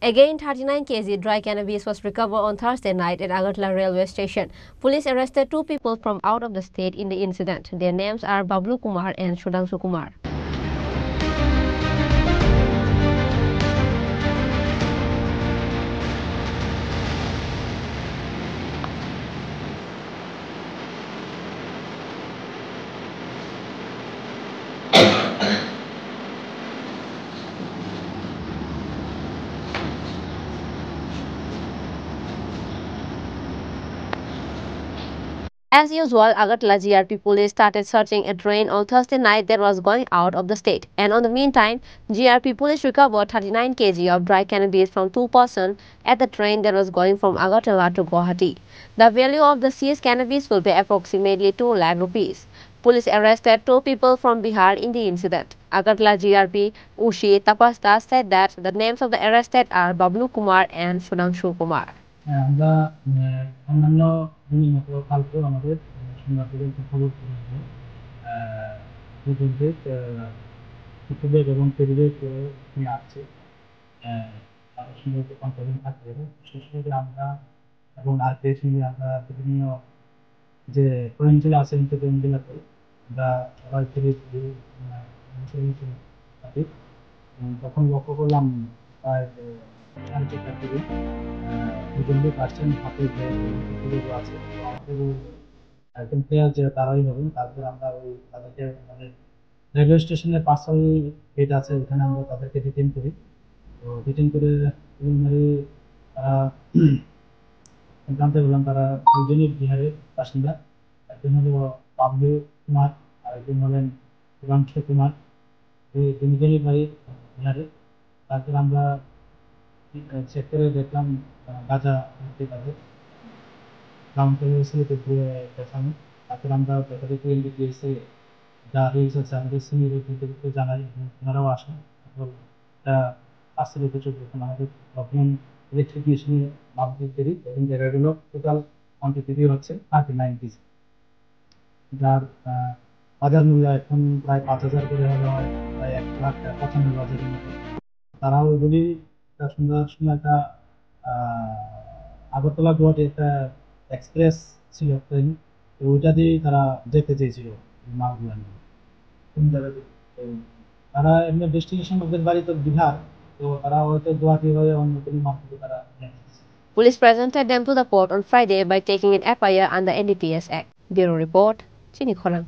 Again, 39 kg dry cannabis was recovered on Thursday night at Agartala railway station. Police arrested 2 people from out of the state in the incident. Their names are Bablu Kumar and Sudhanshu Kumar. As usual, Agartala GRP police started searching a train on Thursday night that was going out of the state. And on the meantime, GRP police recovered 39 kg of dry cannabis from 2 persons at the train that was going from Agartala to Guwahati. The value of the seized cannabis will be approximately 2 lakh rupees. Police arrested 2 people from Bihar in the incident. Agartala GRP Ushi Tapasda said that the names of the arrested are Bablu Kumar and Sudhanshu Kumar. আমরা অন্যান্য মতো কালকেও আমাদের সুন্দরপুরের খবর শিশুদের এবং তরুণদের নিয়ে আসছে সুন্দর কনফারেন্স থাকবে বিশেষ করে আমরা এবং আরপিএস নিয়ে আমরা বিভিন্ন যে প্রয়োজনীয় আছে জেলাতে আমরা সবাই থেকে থাকি তখন লক্ষ্য করলাম প্রায় সাড়ে 4টার দিকে দুজনকে পার্সেন্ট হাতে যে আছে আমাদের একদম ক্লিয়ার যে তারাই হবেন তারপর আমরা ওই তাদেরকে আমাদের রেলওয়ে স্টেশনের পার্সেল গেট আছে ওখানে আমরা তাদেরকে ডিটেইন করি তো ডিটেইন করে জানতে পারলাম তারা দুজনই বিহারের বাসিন্দা একজন হলো বাবলু কুমার আর একজন হলেন শুভাংশু কুমার এই দুজনই বাড়ি বিহারে তারপর আমরা চেক করে দেখলাম গাঁজা তাদের গ্রাউন্ড ফ্লোরে দেখানো তারপর আমরা ব্যাপারীকে এসে যা হয়েছে আমাদের সিনিয়র জানাই ওনারাও আসেন এটা আসতে কিছু আমাদের তখন ইলেকট্রিফিকেশনে মাধ্যমিক দেরি এবং জায়গাগুলো টোটাল কোয়ান্টিটি হচ্ছে 39 পিস যার বাজার মূল্য এখন প্রায় 5,000 করে হলে হয় প্রায় 1,95,000 মতো তারাও যদি একটা সুন্দর একটা আগরতলা গুয়াহাটি একটা এক্সপ্রেস ছিল ট্রেন তো ওইটা দিয়েই তারা যেতে চেয়েছিল মালগুলো নিয়ে কোন জায়গাতে তারা এমনি ডেস্টিনেশন ওদের বাড়ি তো বিহার তো তারা হয়তো গুয়াহাটি হয়ে অন্য কোনো মার্কেটে তারা Police presented them to the court on Friday by taking an FIR under NDPS Act. Bureau Report, Chini Khorang.